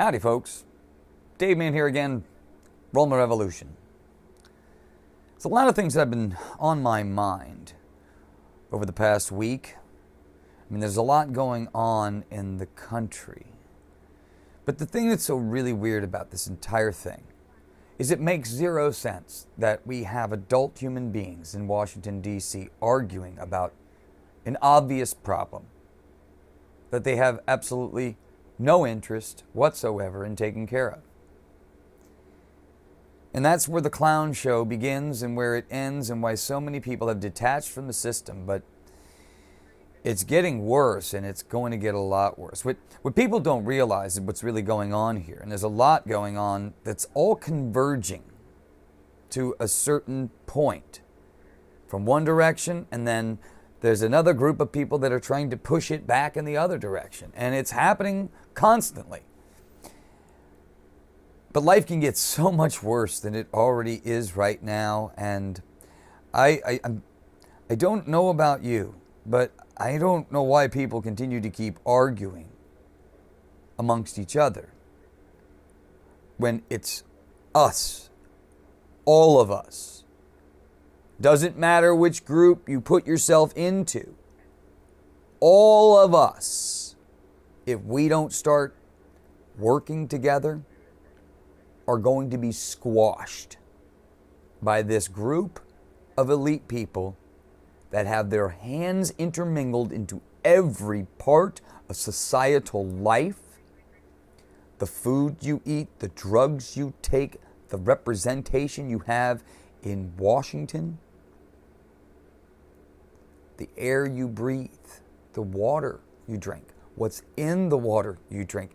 Howdy, folks. Dave Man here again, Rollman Revolution. There's a lot of things that have been on my mind over the past week. I mean, there's a lot going on in the country. But the thing that's so really weird about this entire thing is it makes zero sense that we have adult human beings in Washington, D.C. arguing about an obvious problem that they have absolutely no interest whatsoever in taking care of. And that's where the clown show begins and where it ends and why so many people have detached from the system. But it's getting worse, and it's going to get a lot worse. What people don't realize is what's really going on here. And there's a lot going on that's all converging to a certain point from one direction, and then there's another group of people that are trying to push it back in the other direction. And it's happening constantly. But life can get so much worse than it already is right now. And I don't know about you, but I don't know why people continue to keep arguing amongst each other when it's us, all of us. Doesn't matter which group you put yourself into. All of us, if we don't start working together, are going to be squashed by this group of elite people that have their hands intermingled into every part of societal life. The food you eat, the drugs you take, the representation you have in Washington, the air you breathe, the water you drink, what's in the water you drink.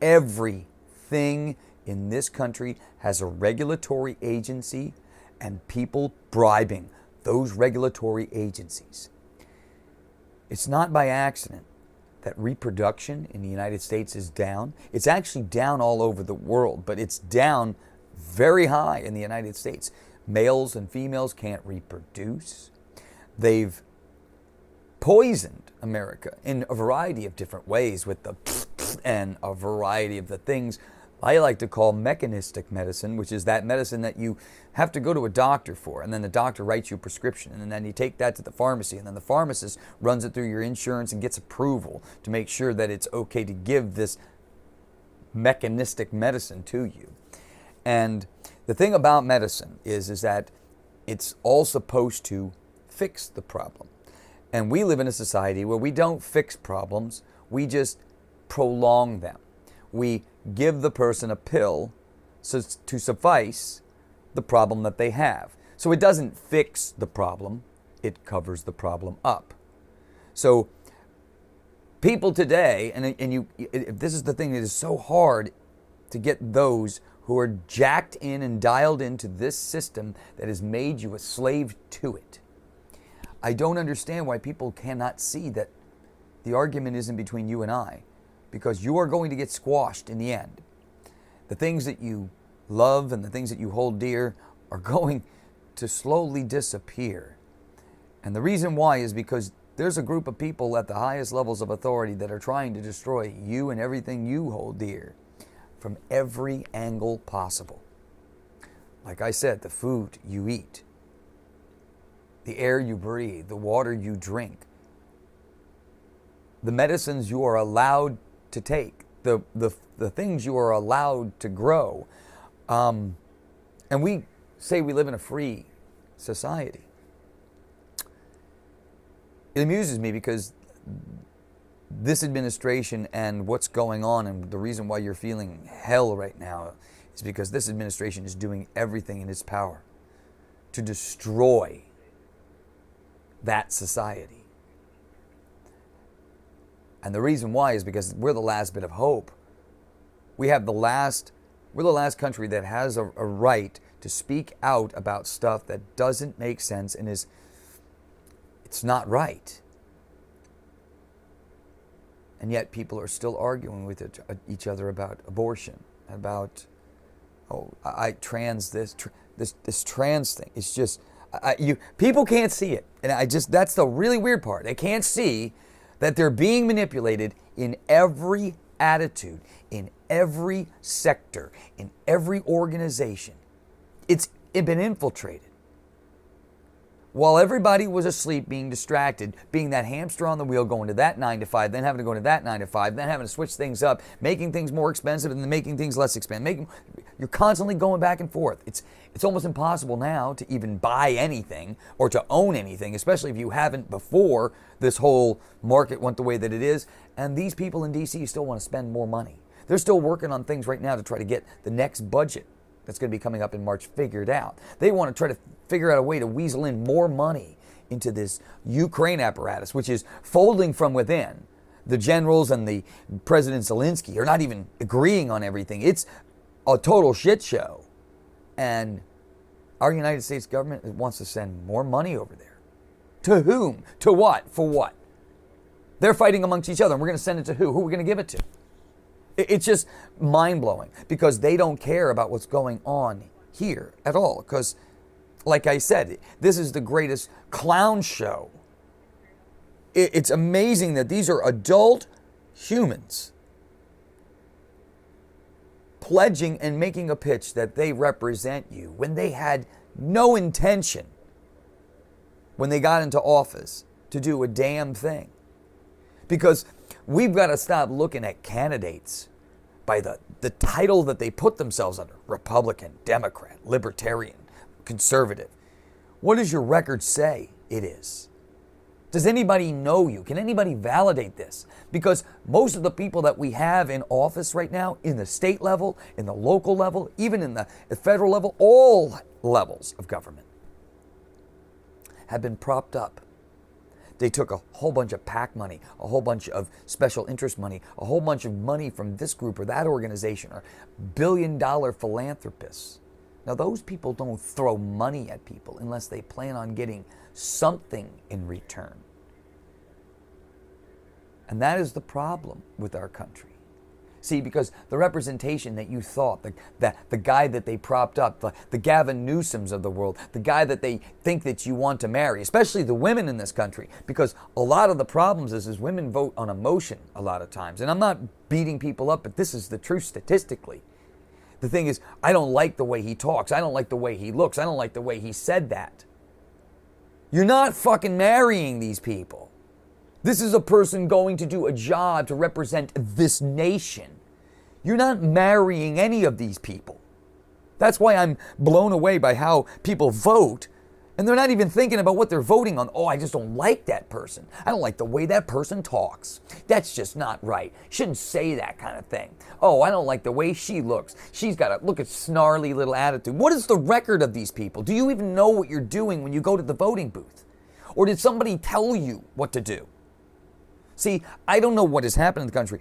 Everything in this country has a regulatory agency and people bribing those regulatory agencies. It's not by accident that reproduction in the United States is down. It's actually down all over the world, but it's down very high in the United States. Males and females can't reproduce. They've poisoned America in a variety of different ways with the and a variety of the things I like to call mechanistic medicine, which is that medicine that you have to go to a doctor for, and then the doctor writes you a prescription, and then you take that to the pharmacy, and then the pharmacist runs it through your insurance and gets approval to make sure that it's okay to give this mechanistic medicine to you. And the thing about medicine is that it's all supposed to fix the problem. And we live in a society where we don't fix problems, we just prolong them. We give the person a pill to suffice the problem that they have. So it doesn't fix the problem, it covers the problem up. So people today, this is the thing that is so hard to get those who are jacked in and dialed into this system that has made you a slave to it. I don't understand why people cannot see that the argument isn't between you and I, because you are going to get squashed in the end. The things that you love and the things that you hold dear are going to slowly disappear. And the reason why is because there's a group of people at the highest levels of authority that are trying to destroy you and everything you hold dear from every angle possible. Like I said, the food you eat, the air you breathe, the water you drink, the medicines you are allowed to take, the things you are allowed to grow. And we say we live in a free society. It amuses me because this administration and what's going on, and the reason why you're feeling hell right now is because this administration is doing everything in its power to destroy that society. And the reason why is because we're the last bit of hope. We're the last country that has a right to speak out about stuff that doesn't make sense and it's not right. And yet people are still arguing with each other about abortion, about this trans thing. It's just people can't see it, and that's the really weird part. They can't see that they're being manipulated in every attitude in every sector, in every organization. It's been infiltrated. While everybody was asleep, being distracted, being that hamster on the wheel, going to that 9 to 5, then having to go to that 9 to 5, then having to switch things up, making things more expensive and then making things less expensive. You're constantly going back and forth. It's almost impossible now to even buy anything or to own anything, especially if you haven't before this whole market went the way that it is. And these people in D.C. still want to spend more money. They're still working on things right now to try to get the next budget that's going to be coming up in March figured out. They want to try to figure out a way to weasel in more money into this Ukraine apparatus, which is folding from within. The generals and the President Zelensky are not even agreeing on everything. It's a total shit show. And our United States government wants to send more money over there. To whom? To what? For what? They're fighting amongst each other, and we're going to send it to who? Who are we going to give it to? It's just mind-blowing because they don't care about what's going on here at all. Because, like I said, this is the greatest clown show. It's amazing that these are adult humans pledging and making a pitch that they represent you when they had no intention, when they got into office, to do a damn thing. Because we've got to stop looking at candidates by the title that they put themselves under. Republican, Democrat, Libertarian, Conservative. What does your record say it is? Does anybody know you? Can anybody validate this? Because most of the people that we have in office right now, in the state level, in the local level, even in the federal level, all levels of government, have been propped up. They took a whole bunch of PAC money, a whole bunch of special interest money, a whole bunch of money from this group or that organization, or billion-dollar philanthropists. Now, those people don't throw money at people unless they plan on getting something in return. And that is the problem with our country. See, because the representation that you thought, the guy that they propped up, the Gavin Newsoms of the world, the guy that they think that you want to marry, especially the women in this country, because a lot of the problems is women vote on emotion a lot of times. And I'm not beating people up, but this is the truth statistically. The thing is, I don't like the way he talks. I don't like the way he looks. I don't like the way he said that. You're not fucking marrying these people. This is a person going to do a job to represent this nation. You're not marrying any of these people. That's why I'm blown away by how people vote, and they're not even thinking about what they're voting on. Oh, I just don't like that person. I don't like the way that person talks. That's just not right. Shouldn't say that kind of thing. Oh, I don't like the way she looks. She's got a look at snarly little attitude. What is the record of these people? Do you even know what you're doing when you go to the voting booth? Or did somebody tell you what to do? See, I don't know what has happened in the country.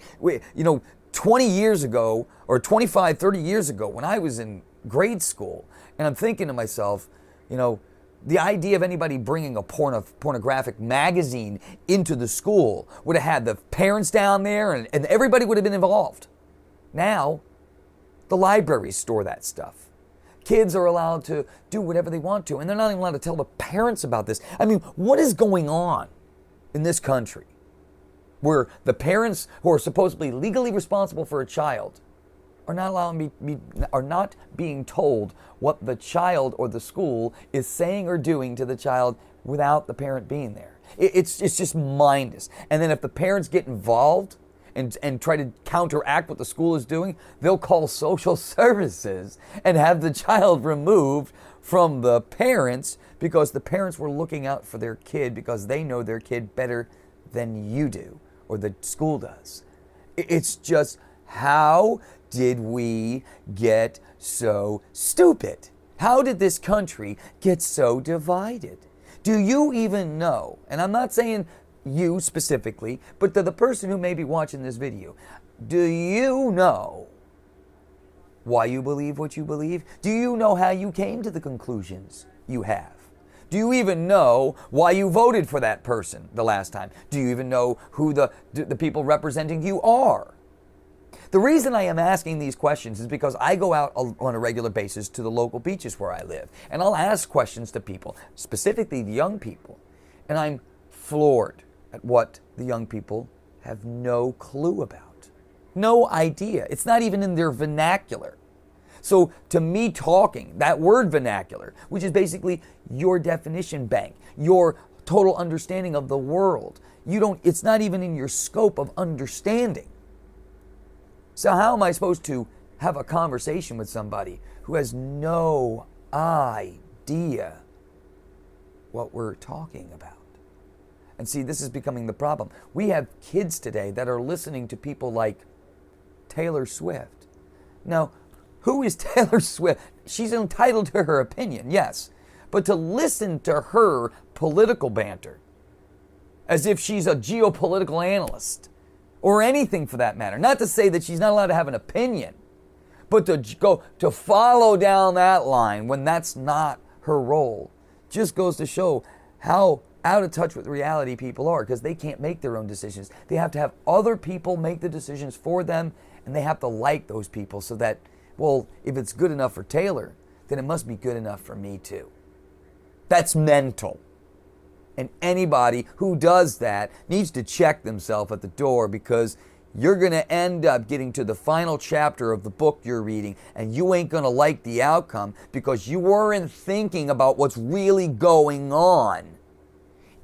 20 years ago, or 25, 30 years ago, when I was in grade school, and I'm thinking to myself, the idea of anybody bringing a pornographic magazine into the school would have had the parents down there, and everybody would have been involved. Now, the libraries store that stuff. Kids are allowed to do whatever they want to, and they're not even allowed to tell the parents about this. I mean, what is going on in this country where the parents who are supposedly legally responsible for a child are not being told what the child or the school is saying or doing to the child without the parent being there? It's just mindless. And then if the parents get involved and try to counteract what the school is doing, they'll call social services and have the child removed from the parents because the parents were looking out for their kid because they know their kid better than you do or the school does. It's just, how did we get so stupid? How did this country get so divided? Do you even know? And I'm not saying you specifically, but to the person who may be watching this video, do you know why you believe what you believe? Do you know how you came to the conclusions you have? Do you even know why you voted for that person the last time? Do you even know who the people representing you are? The reason I am asking these questions is because I go out on a regular basis to the local beaches where I live, and I'll ask questions to people, specifically the young people, and I'm floored at what the young people have no clue about. No idea. It's not even in their vernacular. So to me talking, that word vernacular, which is basically your definition bank, your total understanding of the world, it's not even in your scope of understanding. So how am I supposed to have a conversation with somebody who has no idea what we're talking about? And see, this is becoming the problem. We have kids today that are listening to people like Taylor Swift. Now, who is Taylor Swift? She's entitled to her opinion, yes. But to listen to her political banter, as if she's a geopolitical analyst, or anything for that matter. Not to say that she's not allowed to have an opinion, but to follow down that line when that's not her role, just goes to show how out of touch with reality people are, because they can't make their own decisions. They have to have other people make the decisions for them, and they have to like those people so that, well, if it's good enough for Taylor, then it must be good enough for me too. That's mental. And anybody who does that needs to check themselves at the door, because you're going to end up getting to the final chapter of the book you're reading, and you ain't going to like the outcome because you weren't thinking about what's really going on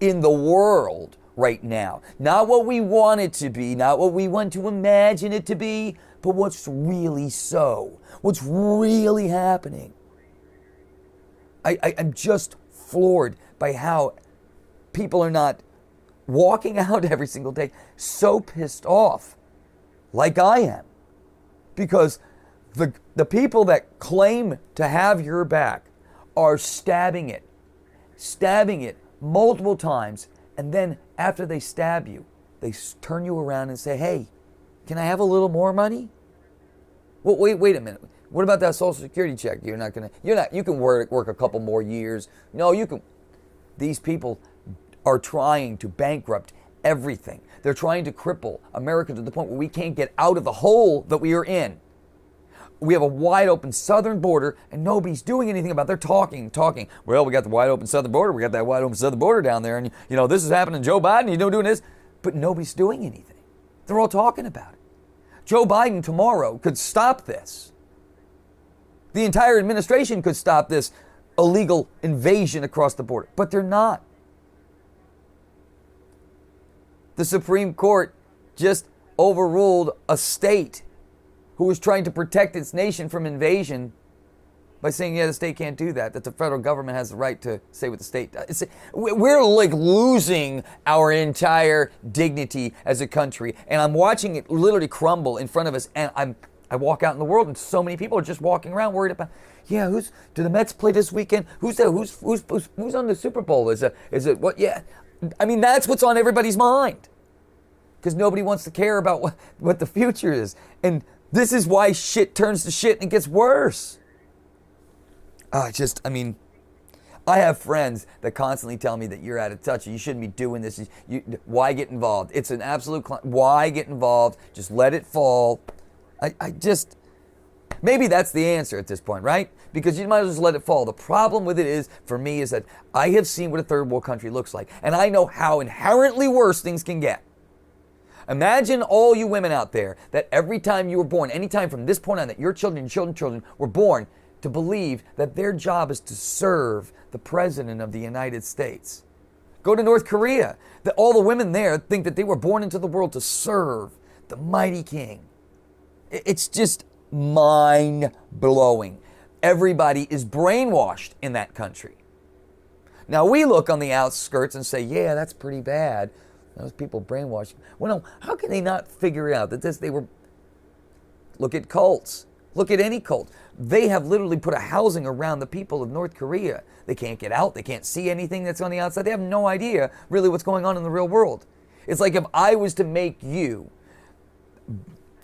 in the world right now. Not what we want it to be, not what we want to imagine it to be, but what's really so, what's really happening. I'm just floored by how people are not walking out every single day so pissed off like I am, because the people that claim to have your back are stabbing it multiple times, and then after they stab you, they turn you around and say, hey, can I have a little more money? Well, wait a minute. What about that Social Security check? You can work a couple more years. No, you can. These people are trying to bankrupt everything. They're trying to cripple America to the point where we can't get out of the hole that we are in. We have a wide open southern border, and nobody's doing anything about it. They're talking. Well, we got the wide open southern border. We got that wide open southern border down there, and this is happening. Joe Biden, he's doing this, but nobody's doing anything. They're all talking about it. Joe Biden tomorrow could stop this. The entire administration could stop this illegal invasion across the border, but they're not. The Supreme Court just overruled a state who was trying to protect its nation from invasion by saying, the state can't do that the federal government has the right to say what the state does. We're like losing our entire dignity as a country, and I'm watching it literally crumble in front of us, and I walk out in the world, and so many people are just walking around worried about, do the Mets play this weekend? Who's on the Super Bowl? Is it what? Yeah. I mean, that's what's on everybody's mind, because nobody wants to care about what the future is. And this is why shit turns to shit and it gets worse. I have friends that constantly tell me that you're out of touch. You shouldn't be doing this. Why get involved? It's an absolute, why get involved? Just let it fall. Maybe that's the answer at this point, right? Because you might as well just let it fall. The problem with it is, for me, is that I have seen what a third world country looks like, and I know how inherently worse things can get. Imagine all you women out there that every time you were born, anytime from this point on, that your children were born to believe that their job is to serve the President of the United States. Go to North Korea. All the women there think that they were born into the world to serve the mighty king. It's just mind-blowing. Everybody is brainwashed in that country. Now, we look on the outskirts and say, yeah, that's pretty bad. Those people brainwashed. Well, no, how can they not figure out that look at cults. Look at any cult. They have literally put a housing around the people of North Korea. They can't get out. They can't see anything that's on the outside. They have no idea really what's going on in the real world. It's like if I was to make you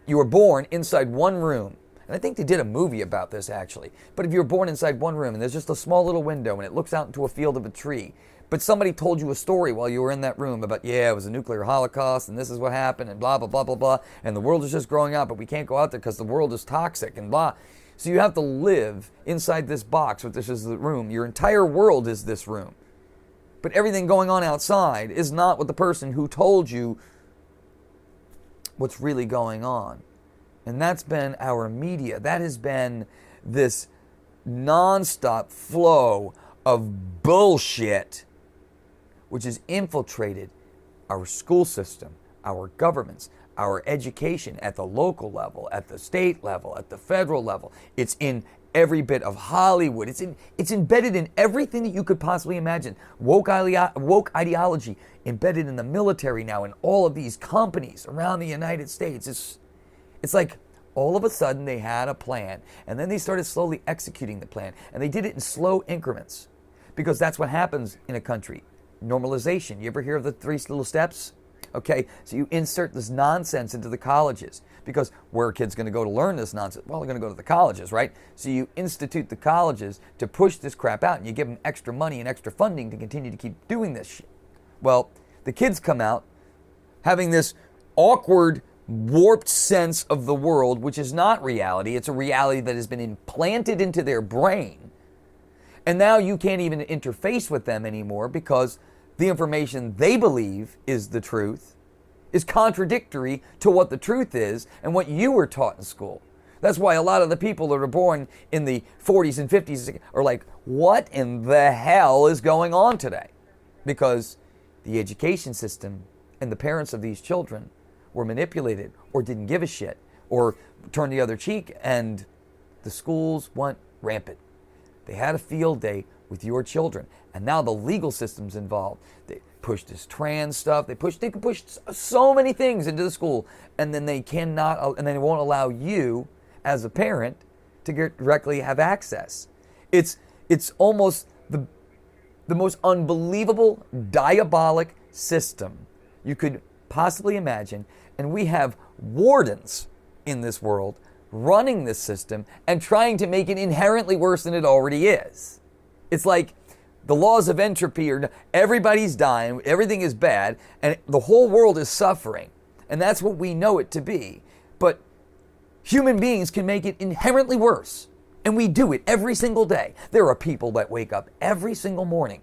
were born inside one room. And I think they did a movie about this, actually. But if you were born inside one room and there's just a small little window and it looks out into a field of a tree, but somebody told you a story while you were in that room about, it was a nuclear holocaust and this is what happened and blah, blah, blah, blah, blah. And the world is just growing out, but we can't go out there because the world is toxic and blah. So you have to live inside this box, which this is the room. Your entire world is this room. But everything going on outside is not what the person who told you what's really going on. And that's been our media. That has been this nonstop flow of bullshit, which has infiltrated our school system, our governments, our education at the local level, at the state level, at the federal level. It's in every bit of Hollywood. It's embedded in everything that you could possibly imagine. Woke ideology embedded in the military now, in all of these companies around the United States. It's like all of a sudden they had a plan, and then they started slowly executing the plan, and they did it in slow increments, because that's what happens in a country. Normalization. You ever hear of the 3 little steps? Okay, so you insert this nonsense into the colleges, because where are kids going to go to learn this nonsense? Well, they're going to go to the colleges, right? So you institute the colleges to push this crap out, and you give them extra money and extra funding to continue to keep doing this shit. Well, the kids come out having this awkward, warped sense of the world, which is not reality. It's a reality that has been implanted into their brain. And now you can't even interface with them anymore, because the information they believe is the truth is contradictory to what the truth is and what you were taught in school. That's why a lot of the people that are born in the 40s and 50s are like, what in the hell is going on today? Because the education system and the parents of these children were manipulated, or didn't give a shit, or turned the other cheek, and the schools went rampant. They had a field day with your children, and now the legal system's involved. They push this trans stuff. They can push so many things into the school, and then they won't allow you as a parent to directly have access. It's almost the most unbelievable, diabolic system you could possibly imagine, and we have wardens in this world running this system and trying to make it inherently worse than it already is. It's like the laws of entropy are, everybody's dying, everything is bad, and the whole world is suffering. And that's what we know it to be. But human beings can make it inherently worse. And we do it every single day. There are people that wake up every single morning,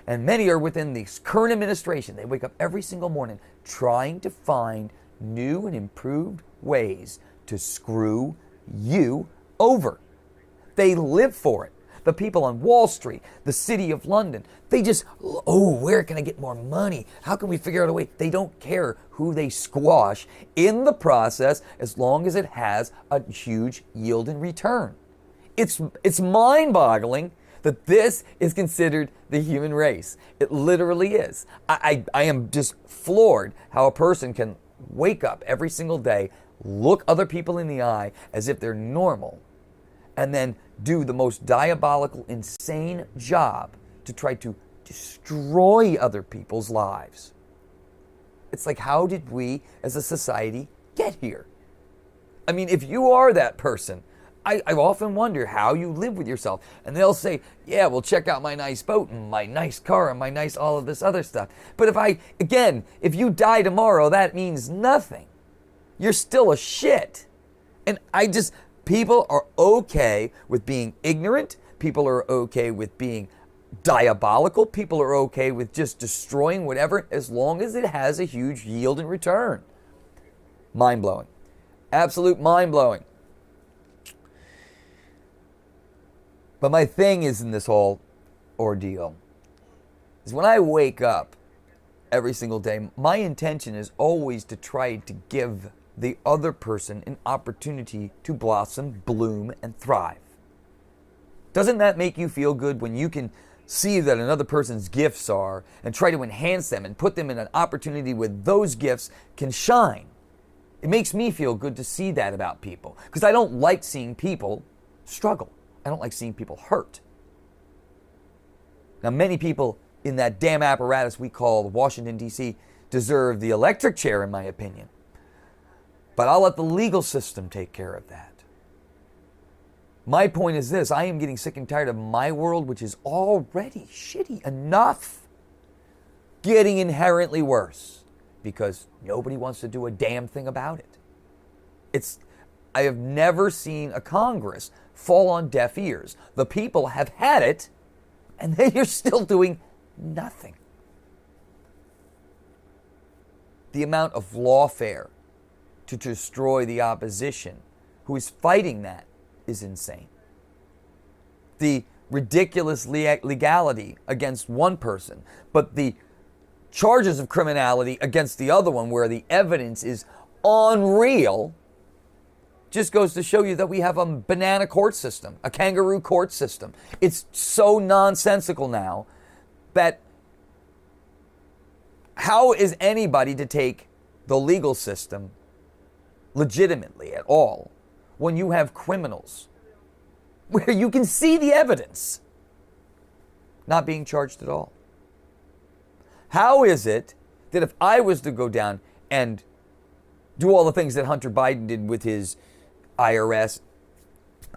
and many are within the current administration. They wake up every single morning trying to find new and improved ways to screw you over. They live for it. The people on Wall Street, the city of London, they just, where can I get more money? How can we figure out a way? They don't care who they squash in the process, as long as it has a huge yield in return. It's mind-boggling that this is considered the human race. It literally is. I am just floored how a person can wake up every single day, look other people in the eye as if they're normal, and then do the most diabolical, insane job to try to destroy other people's lives. It's like, how did we as a society get here? I mean, if you are that person, I often wonder how you live with yourself. And they'll say, yeah, well, check out my nice boat and my nice car and my nice all of this other stuff. But if you die tomorrow, that means nothing. You're still a shit. And people are okay with being ignorant. People are okay with being diabolical. People are okay with just destroying whatever, as long as it has a huge yield in return. Mind-blowing. Absolute mind-blowing. But my thing is in this whole ordeal is when I wake up every single day, my intention is always to try to give the other person an opportunity to blossom, bloom, and thrive. Doesn't that make you feel good when you can see that another person's gifts are and try to enhance them and put them in an opportunity where those gifts can shine? It makes me feel good to see that about people, because I don't like seeing people struggle. I don't like seeing people hurt. Now, many people in that damn apparatus we call Washington, D.C. deserve the electric chair, in my opinion. But I'll let the legal system take care of that. My point is this: I am getting sick and tired of my world, which is already shitty enough, getting inherently worse, because nobody wants to do a damn thing about it. I have never seen a Congress fall on deaf ears. The people have had it, and they are still doing nothing. The amount of lawfare to destroy the opposition who is fighting that is insane. The ridiculous legality against one person, but the charges of criminality against the other one where the evidence is unreal, just goes to show you that we have a banana court system, a kangaroo court system. It's so nonsensical now that how is anybody to take the legal system legitimately at all when you have criminals where you can see the evidence not being charged at all? How is it that if I was to go down and do all the things that Hunter Biden did with his IRS,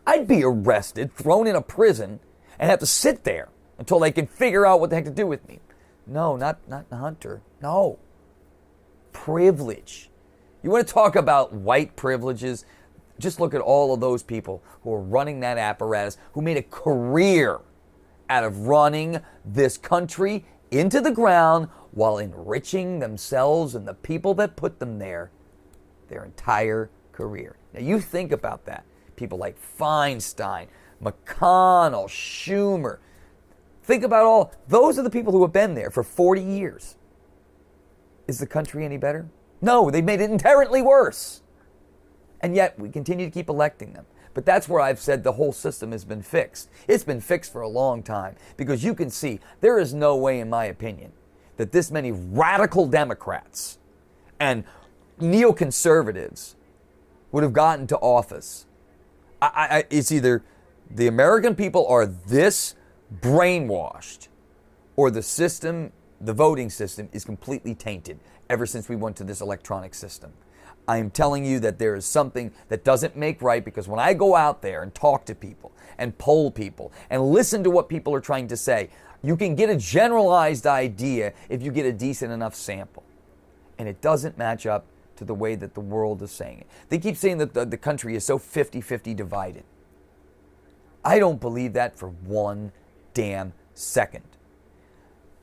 I'd be arrested, thrown in a prison, and have to sit there until they can figure out what the heck to do with me? No, not Hunter. No. Privilege. You want to talk about white privileges? Just look at all of those people who are running that apparatus, who made a career out of running this country into the ground while enriching themselves and the people that put them there their entire career. Now you think about that. People like Feinstein, McConnell, Schumer. Think about all, those are the people who have been there for 40 years. Is the country any better? No, they've made it inherently worse. And yet we continue to keep electing them. But that's where I've said the whole system has been fixed. It's been fixed for a long time because you can see there is no way, in my opinion, that this many radical Democrats and neoconservatives would have gotten to office. It's either the American people are this brainwashed or the system, the voting system, is completely tainted ever since we went to this electronic system. I am telling you that there is something that doesn't make right, because when I go out there and talk to people and poll people and listen to what people are trying to say, you can get a generalized idea if you get a decent enough sample. And it doesn't match up to the way that the world is saying it. They keep saying that the country is so 50-50 divided. I don't believe that for one damn second.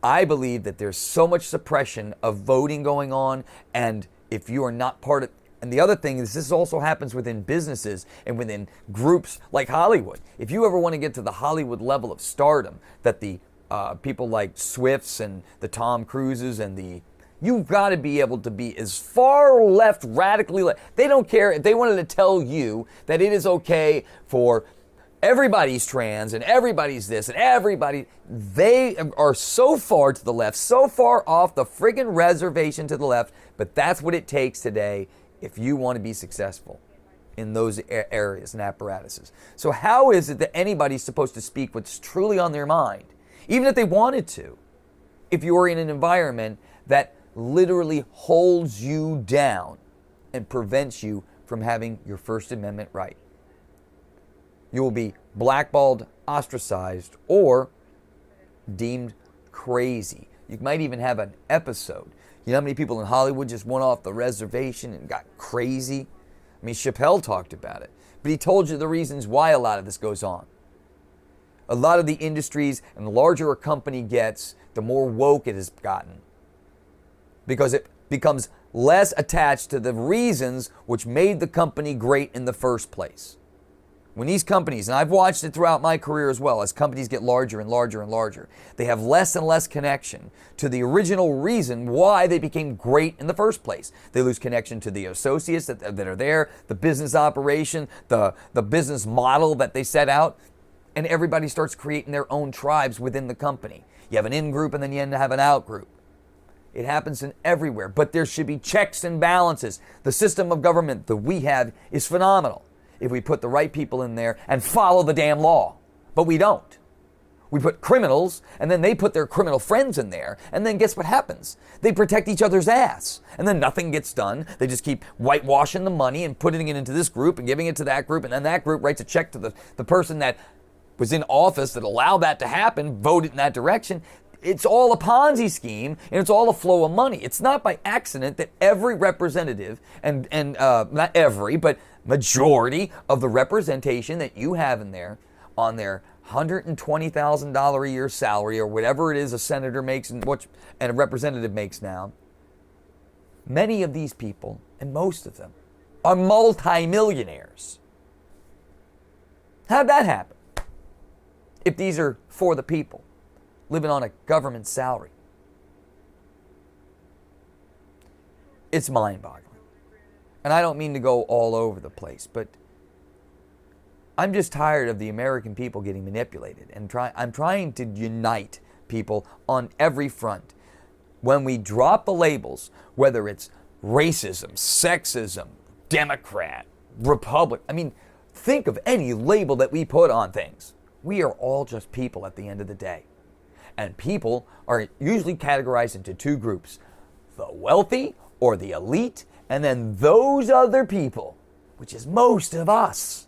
I believe that there's so much suppression of voting going on, and if you are not part of, and the other thing is this also happens within businesses and within groups like Hollywood. If you ever want to get to the Hollywood level of stardom that the people like Swifts and the Tom Cruises and you've got to be able to be as far left, radically left. They don't care if they wanted to tell you that it is okay for everybody's trans and everybody's this and everybody. They are so far to the left, so far off the friggin' reservation to the left, but that's what it takes today if you want to be successful in those areas and apparatuses. So how is it that anybody's supposed to speak what's truly on their mind, even if they wanted to, if you're in an environment that literally holds you down and prevents you from having your First Amendment right? You will be blackballed, ostracized, or deemed crazy. You might even have an episode. You know how many people in Hollywood just went off the reservation and got crazy? I mean, Chappelle talked about it, but he told you the reasons why a lot of this goes on. A lot of the industries, and the larger a company gets, the more woke it has gotten, because it becomes less attached to the reasons which made the company great in the first place. When these companies, and I've watched it throughout my career as well, as companies get larger and larger and larger, they have less and less connection to the original reason why they became great in the first place. They lose connection to the associates that are there, the business operation, the business model that they set out, and everybody starts creating their own tribes within the company. You have an in-group and then you end up have an out-group. It happens in everywhere, but there should be checks and balances. The system of government that we have is phenomenal if we put the right people in there and follow the damn law. But we don't. We put criminals, and then they put their criminal friends in there, and then guess what happens? They protect each other's ass, and then nothing gets done. They just keep whitewashing the money and putting it into this group and giving it to that group, and then that group writes a check to the person that was in office that allowed that to happen, voted in that direction. It's all a Ponzi scheme, and it's all a flow of money. It's not by accident that every representative, and not every, but majority of the representation that you have in there on their $120,000 a year salary, or whatever it is a senator makes and a representative makes now, many of these people, and most of them, are multimillionaires. How'd that happen? If these are for the people, living on a government salary. It's mind-boggling. And I don't mean to go all over the place, but I'm just tired of the American people getting manipulated. And I'm trying to unite people on every front. When we drop the labels, whether it's racism, sexism, Democrat, Republic, think of any label that we put on things. We are all just people at the end of the day. And people are usually categorized into two groups: the wealthy or the elite, and then those other people, which is most of us.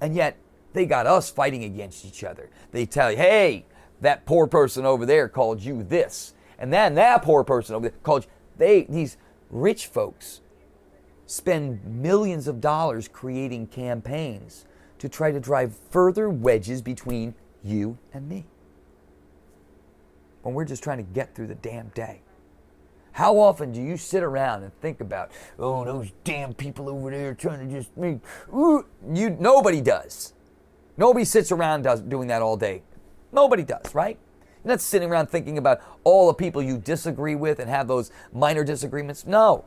And yet, they got us fighting against each other. They tell you, hey, that poor person over there called you this. And then that poor person over there called you. These rich folks spend millions of dollars creating campaigns to try to drive further wedges between you and me, when we're just trying to get through the damn day. How often do you sit around and think about, oh, those damn people over there trying to just make... Nobody does. Nobody sits around doing that all day. Nobody does, right? You're not sitting around thinking about all the people you disagree with and have those minor disagreements. No.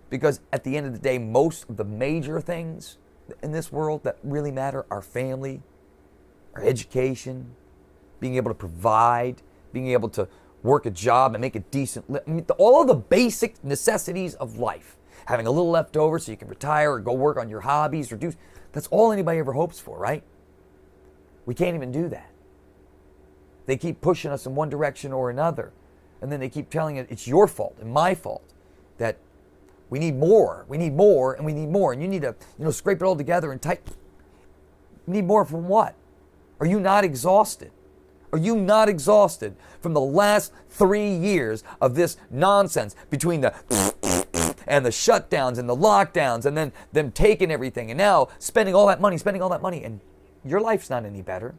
Because at the end of the day, most of the major things in this world that really matter are family, our education, being able to provide, being able to work a job and make a decent all of the basic necessities of life. Having a little left over so you can retire or go work on your hobbies or that's all anybody ever hopes for, right? We can't even do that. They keep pushing us in one direction or another. And then they keep telling us it's your fault and my fault that we need more, and we need more, and you need to, scrape it all together and tighten. You need more from what? Are you not exhausted? Are you not exhausted from the last 3 years of this nonsense between the and the shutdowns and the lockdowns and then them taking everything and now spending all that money, and your life's not any better.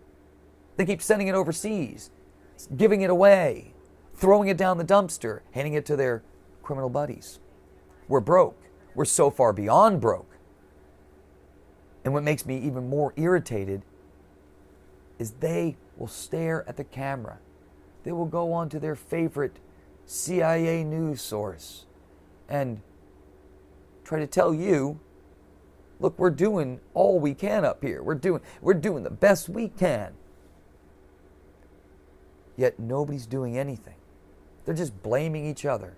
They keep sending it overseas, giving it away, throwing it down the dumpster, handing it to their criminal buddies. We're broke. We're so far beyond broke. And what makes me even more irritated is they will stare at the camera. They will go on to their favorite CIA news source and try to tell you, look, we're doing all we can up here. We're doing the best we can. Yet nobody's doing anything. They're just blaming each other.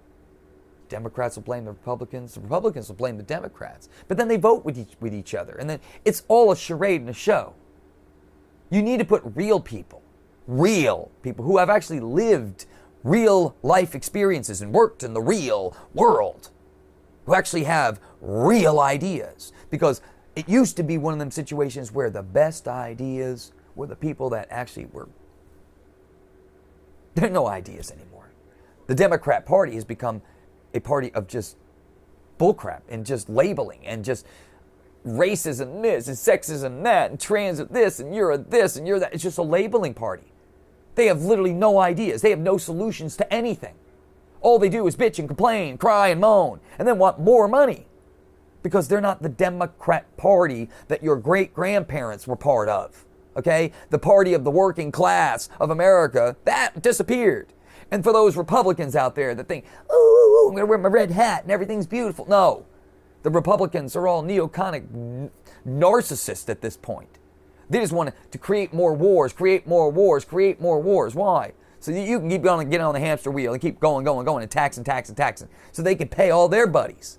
Democrats will blame the Republicans will blame the Democrats. But then they vote with each other. And then it's all a charade and a show. You need to put real people who have actually lived real life experiences and worked in the real world, who actually have real ideas. Because it used to be one of them situations where the best ideas were the people that actually were... There are no ideas anymore. The Democrat Party has become a party of just bullcrap and just labeling and just racism this and sexism that and trans this and you're this and you're that. It's just a labeling party. They have literally no ideas. They have no solutions to anything. All they do is bitch and complain, cry and moan, and then want more money because they're not the Democrat Party that your great-grandparents were part of. Okay? The party of the working class of America, that disappeared. And for those Republicans out there that think, oh, I'm going to wear my red hat and everything's beautiful. No. The Republicans are all neoconic narcissists at this point. They just want to create more wars. Why? So you can keep going and get on the hamster wheel and keep going and taxing. So they can pay all their buddies.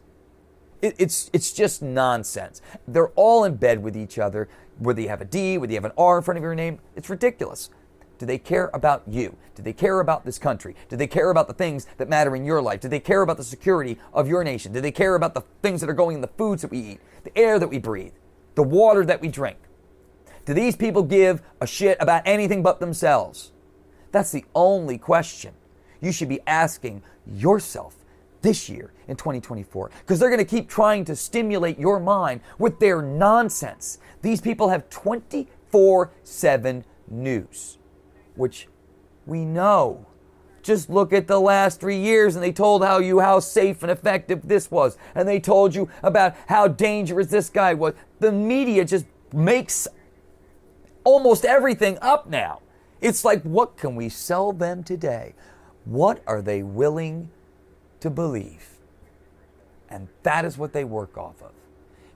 It's just nonsense. They're all in bed with each other. Whether you have a D, whether you have an R in front of your name, it's ridiculous. Do they care about you? Do they care about this country? Do they care about the things that matter in your life? Do they care about the security of your nation? Do they care about the things that are going in the foods that we eat, the air that we breathe, the water that we drink? Do these people give a shit about anything but themselves? That's the only question you should be asking yourself this year in 2024, because they're going to keep trying to stimulate your mind with their nonsense. These people have 24/7 news, which we know Just look at the last 3 years, and they told how safe and effective this was. And they told you about how dangerous this guy was. The media just makes almost everything up now. It's like, what can we sell them today? What are they willing to believe? And that is what they work off of.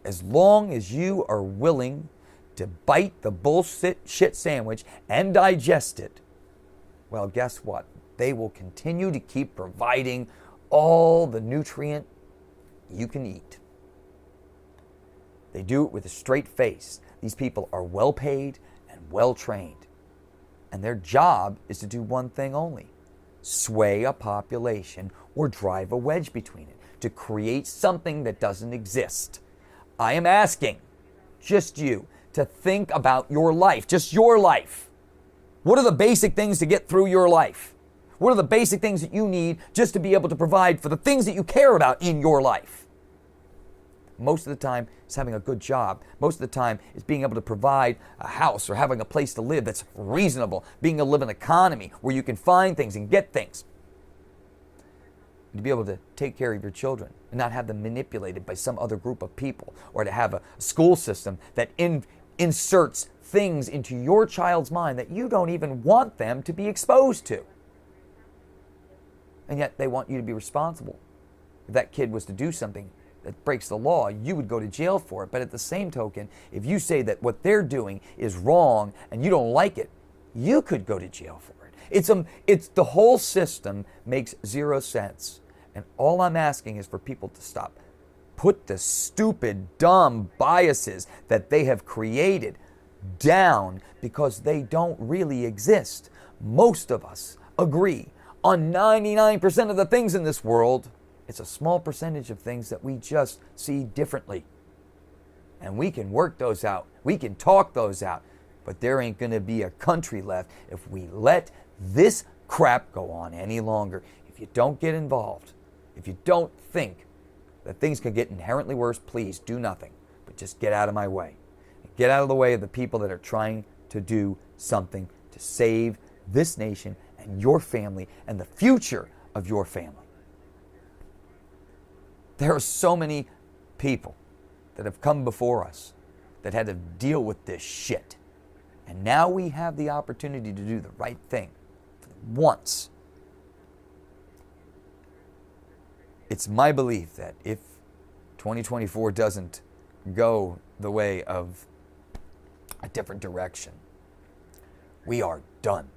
As long as you are willing to bite the bullshit sandwich and digest it, well, guess what? They will continue to keep providing all the nutrient you can eat. They do it with a straight face. These people are well paid and well trained. And their job is to do one thing only: sway a population or drive a wedge between it, to create something that doesn't exist. I am asking just you to think about your life, just your life. What are the basic things to get through your life? What are the basic things that you need just to be able to provide for the things that you care about in your life? Most of the time, it's having a good job. Most of the time, it's being able to provide a house or having a place to live that's reasonable, being able to live in an economy where you can find things and get things. And to be able to take care of your children and not have them manipulated by some other group of people, or to have a school system that inserts things into your child's mind that you don't even want them to be exposed to. And yet they want you to be responsible. If that kid was to do something that breaks the law, you would go to jail for it. But at the same token, if you say that what they're doing is wrong and you don't like it, you could go to jail for it. It's the whole system makes zero sense. And all I'm asking is for people to stop. Put the stupid, dumb biases that they have created down, because they don't really exist. Most of us agree on 99% of the things in this world. It's a small percentage of things that we just see differently. And we can work those out. We can talk those out. But there ain't going to be a country left if we let this crap go on any longer. If you don't get involved, if you don't think that things can get inherently worse, please do nothing. But just get out of my way. Get out of the way of the people that are trying to do something to save this nation and your family and the future of your family. There are so many people that have come before us that had to deal with this shit. And now we have the opportunity to do the right thing for once. It's my belief that if 2024 doesn't go the way of a different direction, we are done.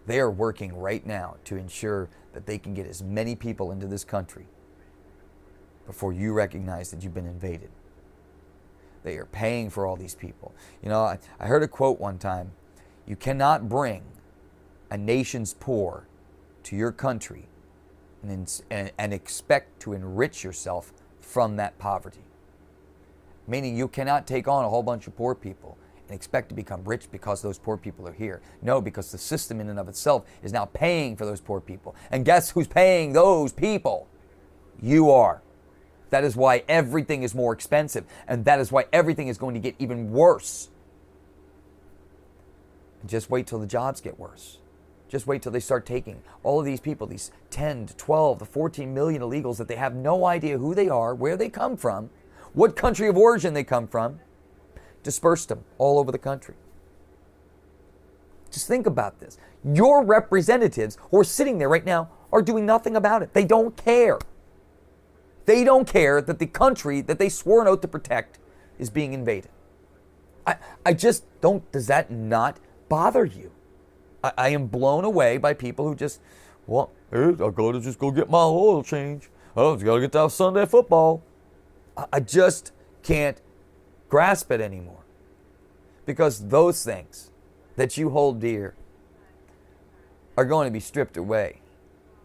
They are working right now to ensure that they can get as many people into this country before you recognize that you've been invaded. They are paying for all these people. You know, I heard a quote one time: you cannot bring a nation's poor to your country and expect to enrich yourself from that poverty. Meaning you cannot take on a whole bunch of poor people and expect to become rich because those poor people are here. No, because the system in and of itself is now paying for those poor people. And guess who's paying those people? You are. That is why everything is more expensive. And that is why everything is going to get even worse. And just wait till the jobs get worse. Just wait till they start taking all of these people, these 10 to 12 to 14 million illegals that they have no idea who they are, where they come from, what country of origin they come from, disperse them all over the country. Just think about this. Your representatives who are sitting there right now are doing nothing about it. They don't care. They don't care that the country that they swore an oath to protect is being invaded. I just don't, does that not bother you? I am blown away by people who just, well, hey, I'll go get my oil change. Oh, I got to get that Sunday football. I just can't grasp it anymore. Because those things that you hold dear are going to be stripped away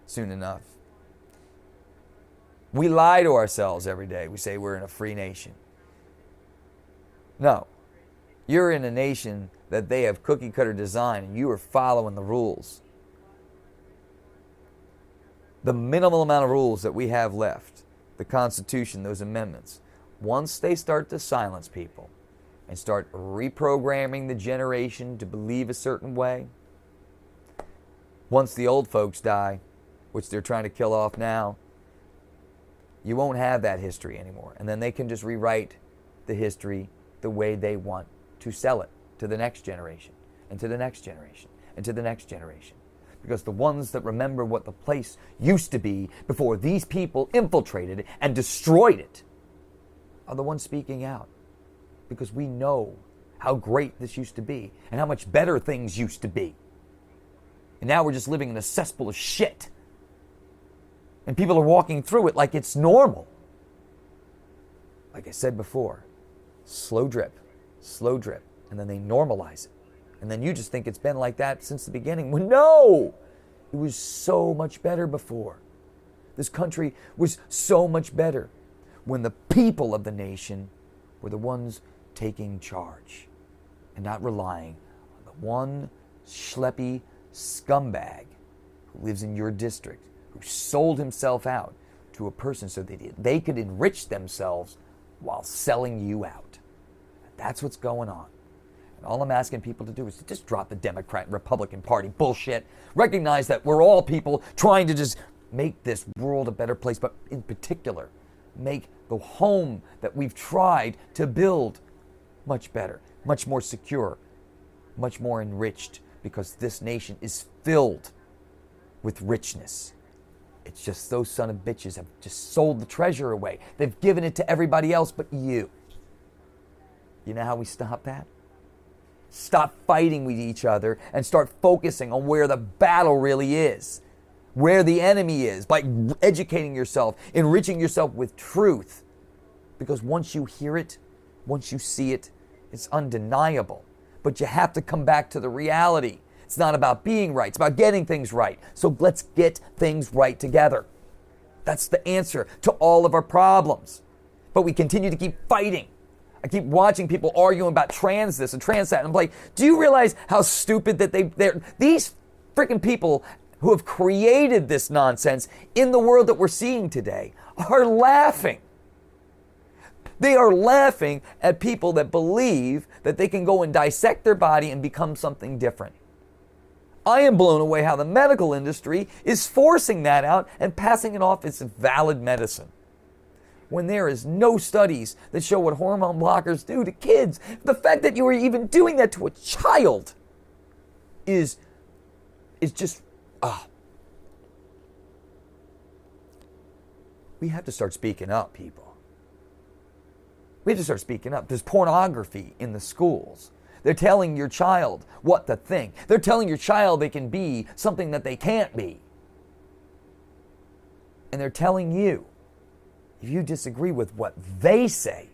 soon enough. We lie to ourselves every day. We say we're in a free nation. No. You're in a nation that they have cookie cutter design and you are following the rules. The minimal amount of rules that we have left, the Constitution, those amendments, once they start to silence people and start reprogramming the generation to believe a certain way, Once the old folks die, which they're trying to kill off now, you won't have that history anymore. And then they can just rewrite the history the way they want to sell it to the next generation, and to the next generation, and to the next generation. Because the ones that remember what the place used to be before these people infiltrated it and destroyed it are the ones speaking out. Because we know how great this used to be and how much better things used to be. And now we're just living in a cesspool of shit. And people are walking through it like it's normal. Like I said before, slow drip, and then they normalize it. And then you just think it's been like that since the beginning. Well, no! It was so much better before. This country was so much better when the people of the nation were the ones taking charge and not relying on the one schleppy scumbag who lives in your district, who sold himself out to a person so that they could enrich themselves while selling you out. That's what's going on. And all I'm asking people to do is to just drop the Democrat and Republican Party bullshit. Recognize that we're all people trying to just make this world a better place, but in particular, make the home that we've tried to build much better, much more secure, much more enriched, because this nation is filled with richness. It's just those son of bitches have just sold the treasure away. They've given it to everybody else but you. You know how we stop that? Stop fighting with each other and start focusing on where the battle really is, where the enemy is, by educating yourself, enriching yourself with truth. Because once you hear it, once you see it, it's undeniable. But you have to come back to the reality. It's not about being right, it's about getting things right. So let's get things right together. That's the answer to all of our problems. But we continue to keep fighting. I keep watching people arguing about trans this and trans that. And I'm like, do you realize how stupid that these freaking people who have created this nonsense in the world that we're seeing today are laughing. They are laughing at people that believe that they can go and dissect their body and become something different. I am blown away how the medical industry is forcing that out and passing it off as valid medicine, when there is no studies that show what hormone blockers do to kids. The fact that you are even doing that to a child is just, we have to start speaking up, people. We have to start speaking up. There's pornography in the schools. They're telling your child what to think. They're telling your child they can be something that they can't be. And they're telling you, if you disagree with what they say,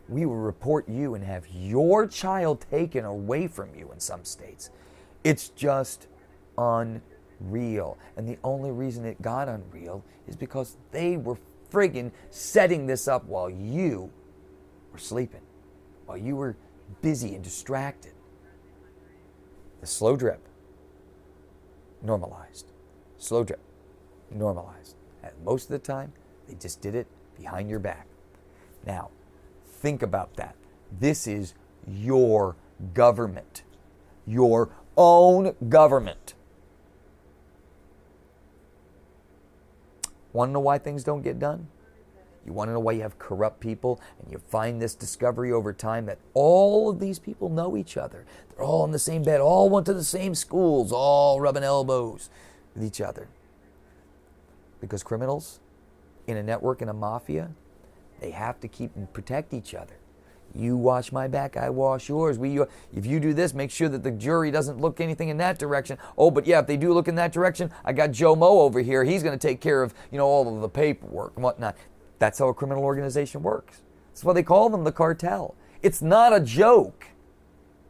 we will report you and have your child taken away from you in some states. It's just unreal. And the only reason it got unreal is because they were friggin' setting this up while you were sleeping, while you were busy and distracted. The slow drip, normalized. Slow drip, normalized. And most of the time, they just did it behind your back. Now, think about that. This is your government. Your own government. Want to know why things don't get done? You want to know why you have corrupt people, and you find this discovery over time that all of these people know each other. They're all in the same bed, all went to the same schools, all rubbing elbows with each other. Because criminals in a network, in a mafia, they have to keep and protect each other. You wash my back, I wash yours. If you do this, make sure that the jury doesn't look anything in that direction. Oh, but yeah, if they do look in that direction, I got Joe Mo over here. He's going to take care of, all of the paperwork and whatnot. That's how a criminal organization works. That's why they call them the cartel. It's not a joke.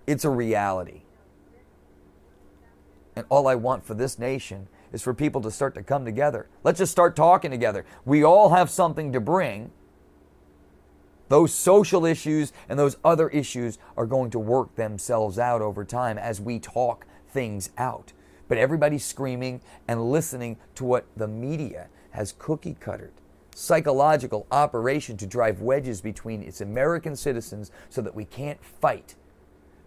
It's a reality. And all I want for this nation is for people to start to come together. Let's just start talking together. We all have something to bring. Those social issues and those other issues are going to work themselves out over time as we talk things out. But everybody's screaming and listening to what the media has cookie cuttered. Psychological operation to drive wedges between its American citizens so that we can't fight.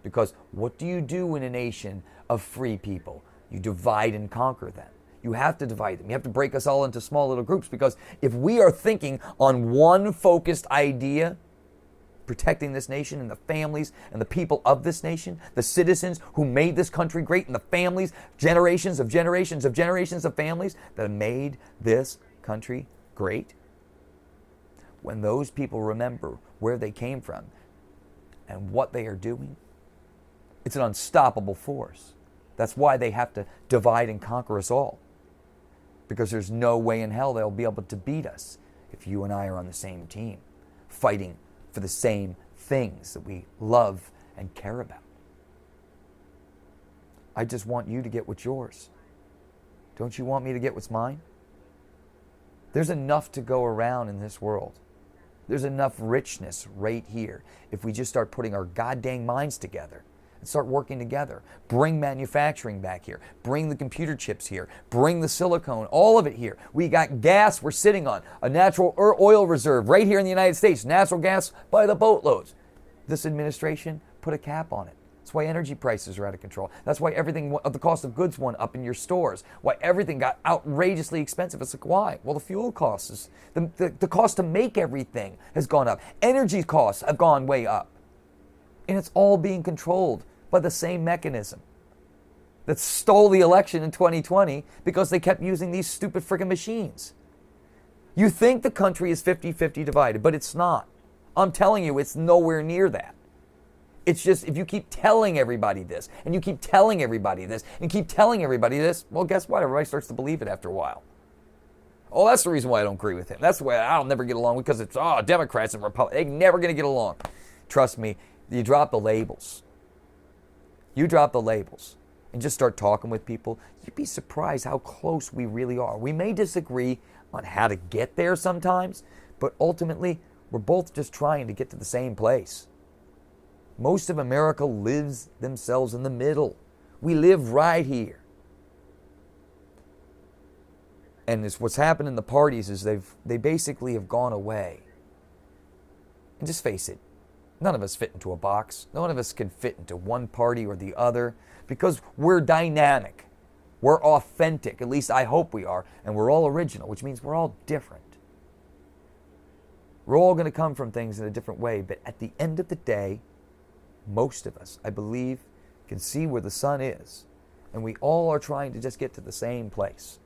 Because what do you do in a nation of free people? You divide and conquer them. You have to divide them. You have to break us all into small little groups, because if we are thinking on one focused idea, protecting this nation and the families and the people of this nation, the citizens who made this country great, and the families, generations of generations of generations of families that made this country great, when those people remember where they came from and what they are doing, it's an unstoppable force. That's why they have to divide and conquer us all, because there's no way in hell they'll be able to beat us if you and I are on the same team, fighting for the same things that we love and care about. I just want you to get what's yours. Don't you want me to get what's mine? There's enough to go around in this world. There's enough richness right here if we just start putting our goddamn minds together and start working together. Bring manufacturing back here. Bring the computer chips here. Bring the silicone, all of it here. We got gas we're sitting on, a natural oil reserve right here in the United States, natural gas by the boatloads. This administration put a cap on it. That's why energy prices are out of control. That's why everything, the cost of goods went up in your stores. Why everything got outrageously expensive. It's like, why? Well, the fuel costs, the cost to make everything has gone up. Energy costs have gone way up. And it's all being controlled by the same mechanism that stole the election in 2020 because they kept using these stupid freaking machines. You think the country is 50-50 divided, but it's not. I'm telling you, it's nowhere near that. It's just, if you keep telling everybody this, and you keep telling everybody this, and keep telling everybody this, well, guess what? Everybody starts to believe it after a while. Oh, that's the reason why I don't agree with him. That's the way I'll never get along with, because it's, Democrats and Republicans, they're never going to get along. Trust me, you drop the labels. You drop the labels and just start talking with people. You'd be surprised how close we really are. We may disagree on how to get there sometimes, but ultimately, we're both just trying to get to the same place. Most of America lives themselves in the middle. We live right here. And it's what's happened in the parties is they basically have gone away. And just face it, none of us fit into a box. None of us can fit into one party or the other, because we're dynamic. We're authentic. At least I hope we are. And we're all original, which means we're all different. We're all going to come from things in a different way. But at the end of the day, most of us, I believe, can see where the sun is. And we all are trying to just get to the same place.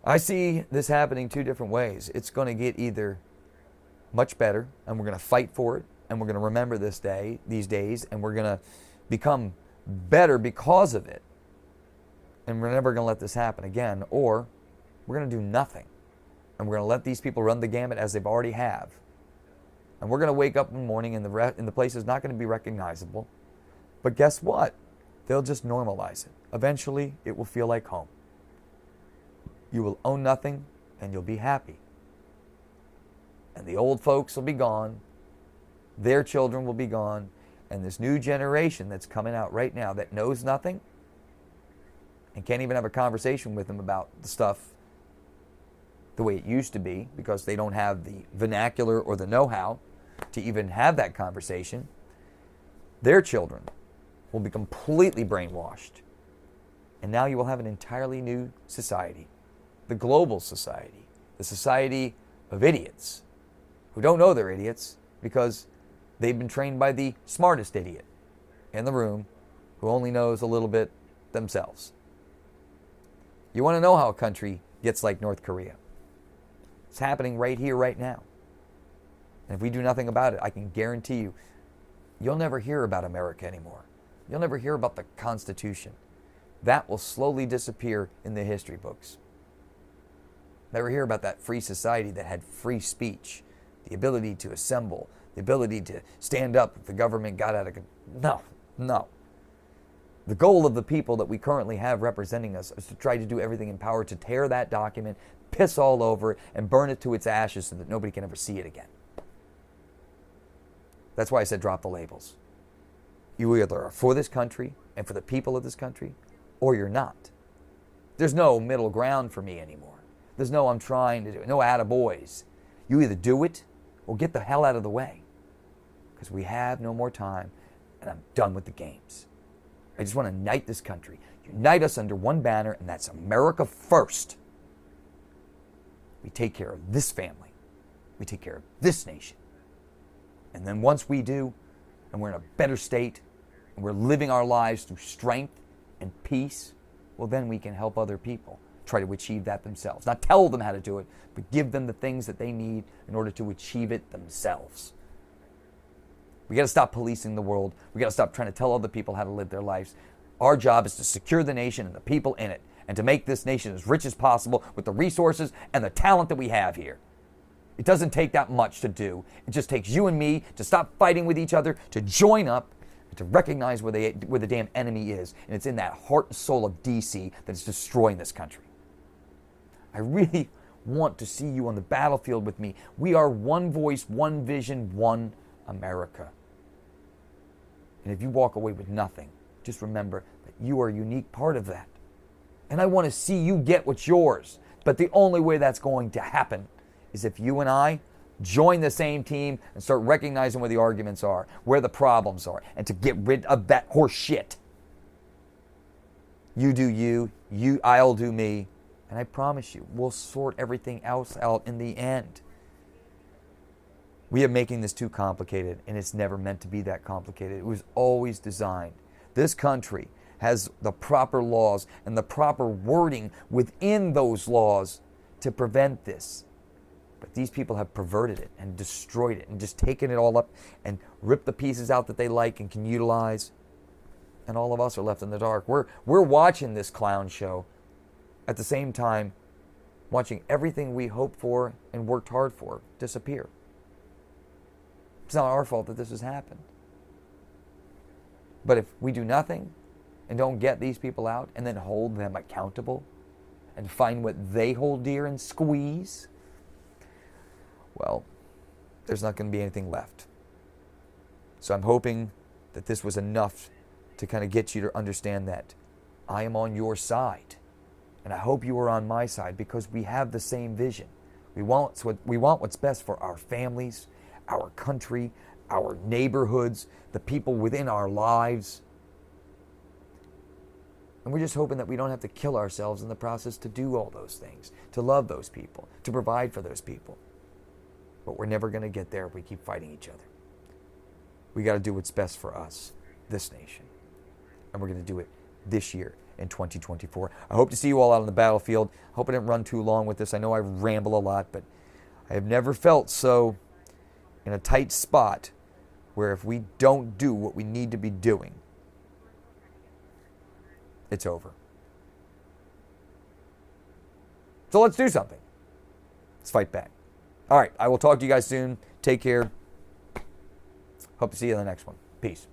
I see this happening two different ways. It's going to get either much better, and we're going to fight for it, and we're going to remember these days, and we're going to become better because of it, and we're never going to let this happen again. Or we're going to do nothing, and we're going to let these people run the gamut as they've already have, and we're going to wake up in the morning and the place is not going to be recognizable. But guess what? They'll just normalize it. Eventually, it will feel like home. You will own nothing, and you'll be happy. And the old folks will be gone. Their children will be gone. And this new generation that's coming out right now that knows nothing and can't even have a conversation with them about the stuff the way it used to be, because they don't have the vernacular or the know-how to even have that conversation, their children will be completely brainwashed. And now you will have an entirely new society. The global society, the society of idiots who don't know they're idiots because they've been trained by the smartest idiot in the room who only knows a little bit themselves. You want to know how a country gets like North Korea? It's happening right here, right now. And if we do nothing about it, I can guarantee you, you'll never hear about America anymore. You'll never hear about the Constitution. That will slowly disappear in the history books. Never hear about that free society that had free speech, the ability to assemble, the ability to stand up if the government got out of control. No. The goal of the people that we currently have representing us is to try to do everything in power to tear that document, piss all over it, and burn it to its ashes so that nobody can ever see it again. That's why I said drop the labels. You either are for this country and for the people of this country, or you're not. There's no middle ground for me anymore. There's no I'm trying to do it. No attaboys. You either do it or get the hell out of the way. Because we have no more time and I'm done with the games. I just want to unite this country. Unite us under one banner, and that's America first. We take care of this family. We take care of this nation. And then once we do, and we're in a better state, and we're living our lives through strength and peace, well, then we can help other people try to achieve that themselves. Not tell them how to do it, but give them the things that they need in order to achieve it themselves. We got to stop policing the world. We got to stop trying to tell other people how to live their lives. Our job is to secure the nation and the people in it, and to make this nation as rich as possible with the resources and the talent that we have here. It doesn't take that much to do. It just takes you and me to stop fighting with each other, to join up, and to recognize where the damn enemy is. And it's in that heart and soul of DC that is destroying this country. I really want to see you on the battlefield with me. We are one voice, one vision, one America. And if you walk away with nothing, just remember that you are a unique part of that. And I want to see you get what's yours. But the only way that's going to happen is if you and I join the same team and start recognizing where the arguments are, where the problems are, and to get rid of that horse shit. You do you, I'll do me, and I promise you, we'll sort everything else out in the end. We are making this too complicated, and it's never meant to be that complicated. It was always designed. This country has the proper laws and the proper wording within those laws to prevent this. But these people have perverted it and destroyed it and just taken it all up and ripped the pieces out that they like and can utilize. And all of us are left in the dark. We're watching this clown show at the same time watching everything we hoped for and worked hard for disappear. It's not our fault that this has happened. But if we do nothing and don't get these people out and then hold them accountable and find what they hold dear and squeeze, well, there's not going to be anything left. So I'm hoping that this was enough to kind of get you to understand that I am on your side. And I hope you are on my side because we have the same vision. We want what's best for our families, our country, our neighborhoods, the people within our lives. And we're just hoping that we don't have to kill ourselves in the process to do all those things, to love those people, to provide for those people. But we're never going to get there if we keep fighting each other. We got to do what's best for us, this nation. And we're going to do it this year in 2024. I hope to see you all out on the battlefield. I hope I didn't run too long with this. I know I ramble a lot, but I have never felt so in a tight spot where if we don't do what we need to be doing, it's over. So let's do something. Let's fight back. All right, I will talk to you guys soon. Take care. Hope to see you in the next one. Peace.